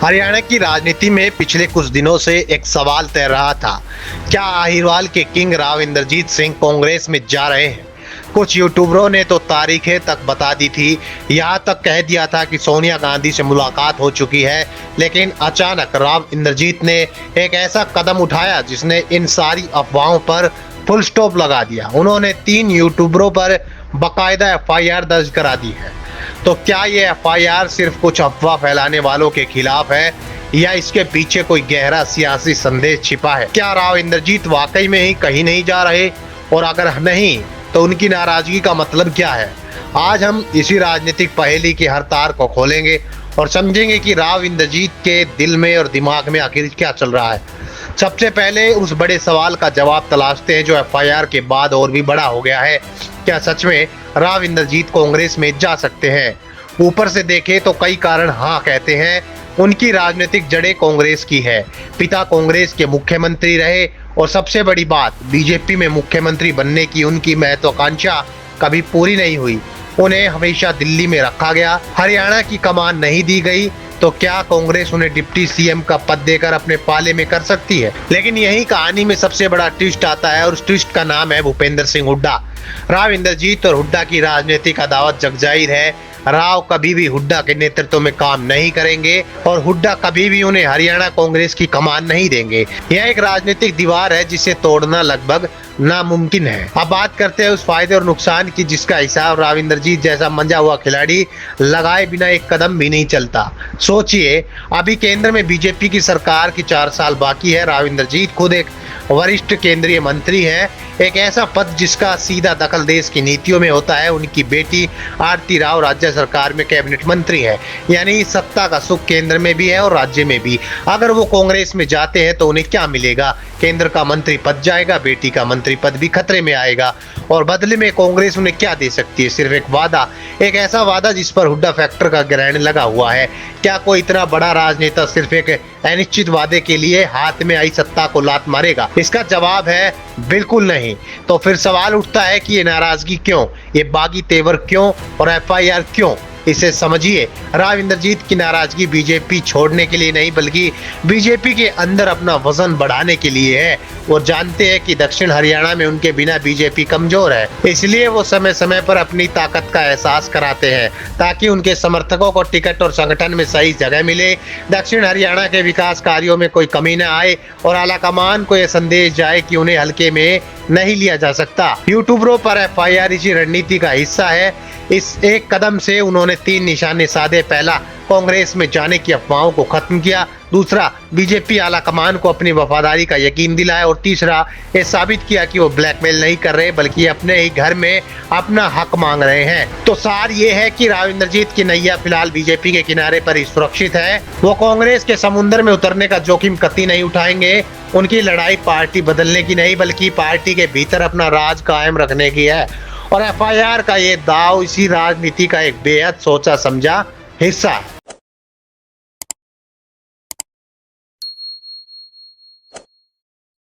हरियाणा की राजनीति में पिछले कुछ दिनों से एक सवाल तैर रहा था। क्या अहिरवाल के किंग राव इंद्रजीत सिंह कांग्रेस में जा रहे हैं? कुछ यूट्यूबरों ने तो तारीखें तक बता दी थी, यहाँ तक कह दिया था कि सोनिया गांधी से मुलाकात हो चुकी है। लेकिन अचानक राव इंद्रजीत ने एक ऐसा कदम उठाया जिसने इन सारी अफवाहों पर फुल स्टॉप लगा दिया। उन्होंने 3 यूट्यूबरों पर बाकायदा एफआईआर दर्ज करा दी है। तो क्या ये एफआईआर सिर्फ कुछ अफवाह फैलाने वालों के खिलाफ है या इसके पीछे कोई गहरा सियासी संदेश छिपा है? क्या राव इंद्रजीत वाकई में ही कहीं नहीं जा रहे, और अगर नहीं तो उनकी नाराजगी का मतलब क्या है? आज हम इसी राजनीतिक पहेली के हर तार को खोलेंगे और समझेंगे कि राव इंद्रजीत के दिल में और दिमाग में आखिर क्या चल रहा है। सबसे पहले उस बड़े सवाल का जवाब तलाशते हैं जो एफआईआर के बाद और भी बड़ा हो गया है। क्या सच में राव इंद्रजीत कांग्रेस में जा सकते हैं? ऊपर से देखें तो कई कारण हाँ कहते हैं। उनकी राजनीतिक जड़ें कांग्रेस की है, पिता कांग्रेस के मुख्यमंत्री रहे और सबसे बड़ी बात, बीजेपी में मुख्यमंत्री बनने की उनकी महत्वाकांक्षा कभी पूरी नहीं हुई। उन्हें हमेशा दिल्ली में रखा गया, हरियाणा की कमान नहीं दी गई। तो क्या कांग्रेस उन्हें डिप्टी सीएम का पद देकर अपने पाले में कर सकती है? लेकिन यही कहानी में सबसे बड़ा ट्विस्ट आता है और उस ट्विस्ट का नाम है भूपेंद्र सिंह हुड्डा। राव इंद्रजीत और हुड्डा की राजनीतिक अदावत जगजाहिर है। राव कभी भी हुड्डा के नेतृत्व में काम नहीं करेंगे और हुड्डा कभी भी उन्हें हरियाणा कांग्रेस की कमान नहीं देंगे। यह एक राजनीतिक दीवार है जिसे तोड़ना लगभग नामुमकिन है। अब बात करते हैं उस फायदे और नुकसान की जिसका हिसाब राव इंद्रजीत जैसा मंजा हुआ खिलाड़ी लगाए बिना एक कदम भी नहीं चलता। सोचिए, अभी केंद्र में बीजेपी की सरकार की 4 साल बाकी है। राव इंद्रजीत खुद एक वरिष्ठ केंद्रीय मंत्री है, एक ऐसा पद जिसका सीधा दखल देश की नीतियों में होता है। उनकी बेटी आरती राव राज्य सरकार में कैबिनेट मंत्री है, यानी सत्ता का सुख केंद्र में भी है और राज्य में भी। अगर वो कांग्रेस में जाते हैं तो उन्हें क्या मिलेगा? केंद्र का मंत्री पद जाएगा, बेटी का मंत्री पद भी खतरे में आएगा। और बदले में कांग्रेस उन्हें क्या दे सकती है? सिर्फ एक वादा, एक ऐसा वादा जिस पर हुड्डा फैक्टर का ग्रहण लगा हुआ है। क्या कोई इतना बड़ा राजनेता सिर्फ एक अनिश्चित वादे के लिए हाथ में आई सत्ता को लात मारेगा? इसका जवाब है बिल्कुल नहीं। तो फिर सवाल उठता है कि ये नाराजगी क्यों, ये बागी तेवर क्यों और एफआईआर क्यों? इसे समझिए, राव इंद्रजीत की नाराजगी बीजेपी छोड़ने के लिए नहीं बल्कि बीजेपी के अंदर अपना वजन बढ़ाने के लिए है। वो जानते हैं कि दक्षिण हरियाणा में उनके बिना बीजेपी कमजोर है, इसलिए वो समय समय पर अपनी ताकत का एहसास कराते हैं ताकि उनके समर्थकों को टिकट और संगठन में सही जगह मिले, दक्षिण हरियाणा के विकास कार्यों में कोई कमी न आए और आलाकमान को यह संदेश जाए कि उन्हें हल्के में नहीं लिया जा सकता। यूट्यूबरों पर एफआईआर इसी रणनीति का हिस्सा है। इस एक कदम से उन्होंने 3 निशाने साधे। पहला, कांग्रेस में जाने की अफवाहों को खत्म किया। दूसरा, बीजेपी आलाकमान को अपनी वफादारी का यकीन दिलाया। और तीसरा, ये साबित किया कि वो ब्लैकमेल नहीं कर रहे बल्कि अपने ही घर में अपना हक मांग रहे हैं। तो सार ये है कि राव इंद्रजीत की नैया फिलहाल बीजेपी के किनारे पर ही सुरक्षित है। वो कांग्रेस के समुद्र में उतरने का जोखिम कतई नहीं उठाएंगे। उनकी लड़ाई पार्टी बदलने की नहीं बल्कि पार्टी के भीतर अपना राज कायम रखने की है। और एफआईआर का ये दाव इसी राजनीति का एक बेहद सोचा समझा हिस्सा है।